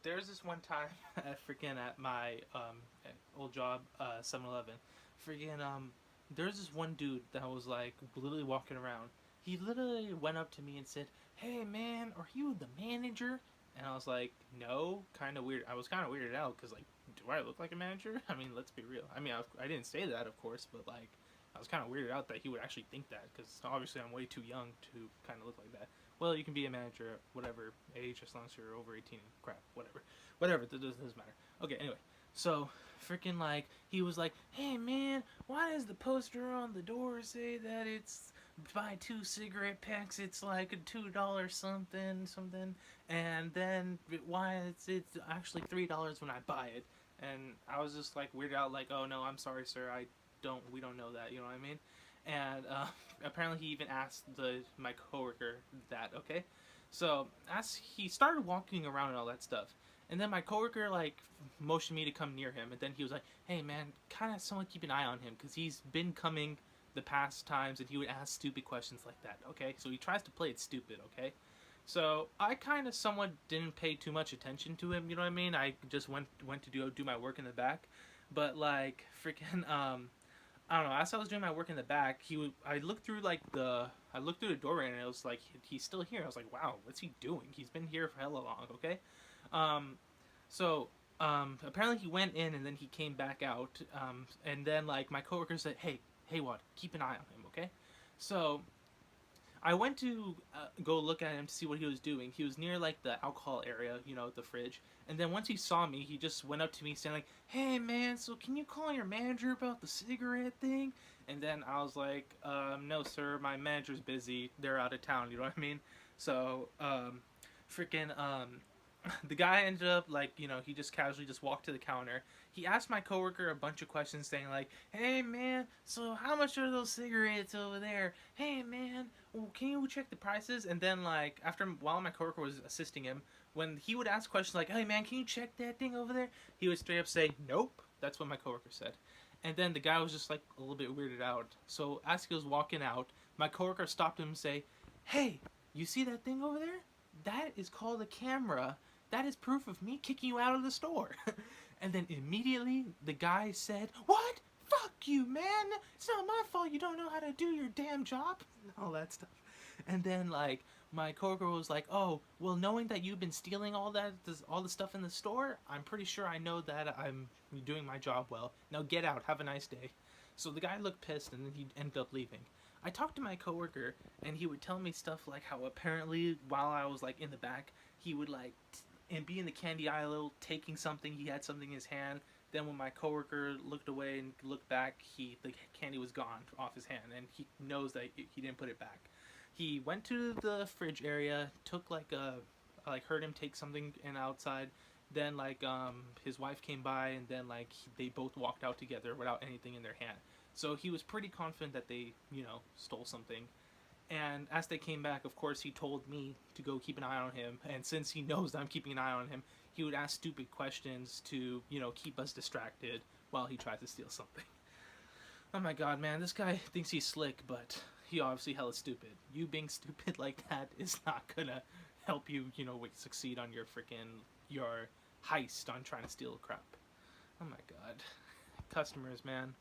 there's this one time at my old job, 7-Eleven. There's this one dude that was like literally walking around. He literally went up to me and said, "Hey man, are you the manager?" And I was like, "No," kind of weird. I was kind of weirded out because like, do I look like a manager? I mean, let's be real. I mean, I didn't say that, of course, but like, I was kind of weirded out that he would actually think that because obviously I'm way too young to kind of look like that. Well, you can be a manager at whatever age as long as you're over 18 and crap, whatever. That doesn't matter. Okay, anyway, so freaking like he was like, "Hey man, why does the poster on the door say that it's buy 2 cigarette packs? It's like a $2 something something, and then why it's actually $3 when I buy it?" And I was just like weirded out, like, "Oh no, I'm sorry, sir. We don't know that. You know what I mean?" And apparently he even asked my coworker that. Okay, so as he started walking around and all that stuff, and then my coworker like motioned me to come near him, and then he was like, "Hey man, kind of someone keep an eye on him because he's been coming the past times and he would ask stupid questions like that." Okay, so he tries to play it stupid. Okay, so I kind of somewhat didn't pay too much attention to him. You know what I mean? I just went to do my work in the back, but like freaking I don't know. As I was doing my work in the back, I looked through I looked through the doorway and it was like he's still here. I was like, wow, what's he doing? He's been here for hella long. Okay, um, so apparently he went in and then he came back out. And then like my coworker said, hey, what? Keep an eye on him, okay? So I went to go look at him to see what he was doing. He was near like the alcohol area, you know, the fridge. And then once he saw me, he just went up to me saying like, "Hey man, so can you call your manager about the cigarette thing?" And then I was like, "No sir, my manager's busy. They're out of town." You know what I mean? So freaking the guy ended up like, you know, he just casually just walked to the counter. He asked my coworker a bunch of questions saying like, "Hey man, so how much are those cigarettes over there? Hey man, well, can you check the prices?" And then like while my coworker was assisting him, when he would ask questions like, "Hey man, can you check that thing over there?" He would straight up say, "Nope." That's what my coworker said. And then the guy was just like a little bit weirded out. So as he was walking out, my coworker stopped him and say, "Hey, you see that thing over there? That is called a camera. That is proof of me kicking you out of the store." And then immediately the guy said, "What? Fuck you, man. It's not my fault you don't know how to do your damn job." All that stuff. And then like my coworker was like, "Oh, well, knowing that you've been stealing all the stuff in the store, I'm pretty sure I know that I'm doing my job well. Now get out. Have a nice day." So the guy looked pissed and then he ended up leaving. I talked to my coworker and he would tell me stuff like how apparently while I was like in the back, he would like and be in the candy aisle taking something. He had something in his hand. Then when my coworker looked away and looked back, the candy was gone off his hand, and he knows that he didn't put it back. He went to the fridge area, took like I like heard him take something in outside. Then like his wife came by, and then like they both walked out together without anything in their hand. So he was pretty confident that they, you know, stole something. And as they came back, of course, he told me to go keep an eye on him. And since he knows that I'm keeping an eye on him, he would ask stupid questions to, you know, keep us distracted while he tries to steal something. Oh my god, man, this guy thinks he's slick, but he obviously hella stupid. You being stupid like that is not gonna help you, you know, succeed on your heist on trying to steal crap. Oh my god. Customers, man.